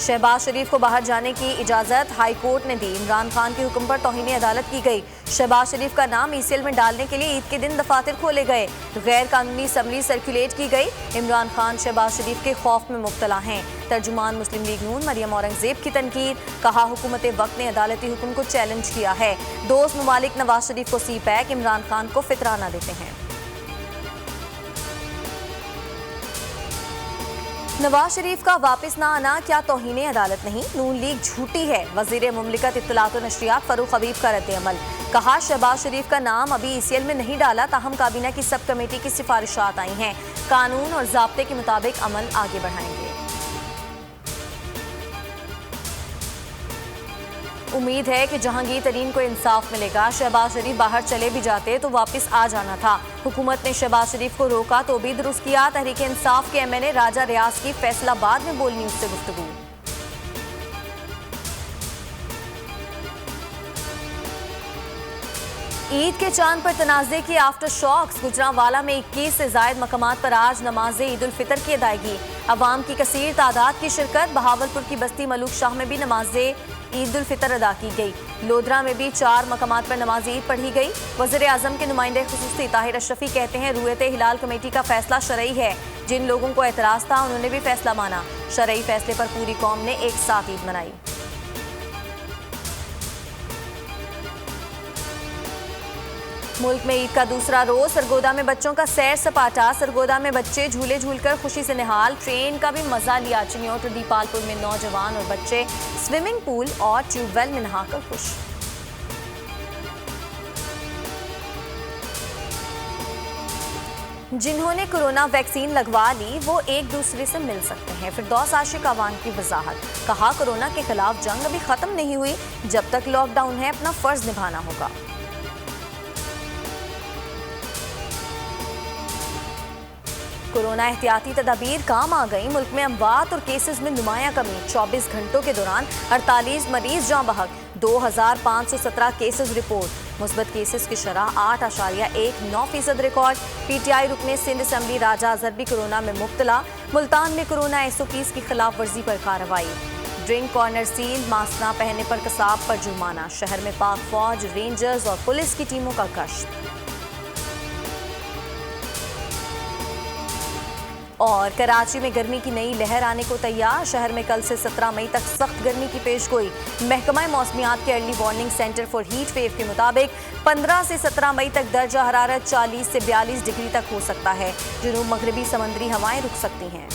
शहबाज शरीफ को बाहर जाने की इजाजत हाई कोर्ट ने दी। इमरान खान के हुक्म पर तौहीन अदालत की गई। शहबाज शरीफ का नाम ईसीएल में डालने के लिए ईद के दिन दफातर खोले गए। गैर कानूनी समरी सर्कुलेट की गई। इमरान खान शहबाज शरीफ के खौफ में मुब्तला हैं। तर्जुमान मुस्लिम लीग नून मरियम औरंगजेब की तनकीद। कहा हुकूमत वक्त ने अदालती हुक्म को चैलेंज किया है। दोस्त ममालिक नवाज शरीफ को सी पैक, इमरान खान को फितराना देते हैं। नवाज शरीफ का वापस ना आना क्या तौहीन अदालत नहीं? नून लीग झूठी है। वजीर मुमलिकत इत्तलात और नशरियात फरूख हबीब का रद्द-ए-अमल। कहा शहबाज शरीफ का नाम अभी ईसीएल में नहीं डाला, ताहम काबीना की सब कमेटी की सिफारिशात आई हैं। कानून और ज़ाब्ते के मुताबिक अमल आगे बढ़ाएंगे। उम्मीद है कि जहांगीर तरीन को इंसाफ मिलेगा। शहबाज शरीफ बाहर चले भी जाते तो वापस आ जाना था। हुकूमत ने शहबाज शरीफ को रोका तो भी दुरुस्त किया। तहरीक इंसाफ के एमएनए राजा रियाज की फैसलाबाद में बोल न्यूज से गुफ्तगू। ईद के चांद पर तनाज़े की आफ्टर शॉक्स। गुजरांवाला में 21 से ज़ायद मकामात पर आज नमाज ईद उल फितर की अदायगी। अवाम की कसीर तादाद की शिरकत। बहावलपुर की बस्ती मलूक शाह में भी नमाज ईद उल फितर अदा की गई। लोधरा में भी 4 मकामात पर नमाज ईद पढ़ी गई। वज़ीर आज़म के नुमाइंदे खुसूसी ताहिर अशरफी कहते हैं रुयत हिलाल कमेटी का फैसला शरई है। जिन लोगों को एतराज़ था उन्होंने भी फैसला माना। शरई फैसले पर पूरी कौम ने एक साथ ईद मनाई। मुल्क में ईद का दूसरा रोज। सरगोदा में बच्चों का सैर सपाटा। सरगोदा में बच्चे झूले झूलकर खुशी से निहाल। ट्रेन का भी मजा लिया। चिन्योट और दीपालपुर में नौजवान और बच्चे स्विमिंग पूल और ट्यूबवेल में नहाकर खुश। जिन्होंने कोरोना वैक्सीन लगवा ली वो एक दूसरे से मिल सकते हैं। फिरदौस आशिक अवान की वजाहत। कहा कोरोना के खिलाफ जंग अभी खत्म नहीं हुई। जब तक लॉकडाउन है अपना फर्ज निभाना होगा। कोरोना एहतियाती तदाबीर काम आ गई। मुल्क में अमवात और केसेस में नुमाया कमी। 24 घंटों के दौरान 48 मरीज जाँ बहक। 2517 केसेस रिपोर्ट। मुस्बत केसेस की शरह 8.19% रिकॉर्ड। पीटीआई रुकने सिंध असम्बली राजा अजहर भी कोरोना में मुब्तला। मुल्तान में कोरोना SOPs की खिलाफ वर्जी पर कार्रवाई। Drink corner seal. मास्क न पहनने पर कसाब पर जुर्माना। शहर में पाक फौज, रेंजर्स और पुलिस की टीमों का गश्त। और कराची में गर्मी की नई लहर आने को तैयार। शहर में कल से 17 मई तक सख्त गर्मी की पेशगोई। महकमा मौसमियात के early warning centre for heat wave के मुताबिक 15 से 17 मई तक दर्जा हरारत 40 से 42 डिग्री तक हो सकता है। जुनूब मगरबी समंदरी हवाएं रुक सकती हैं।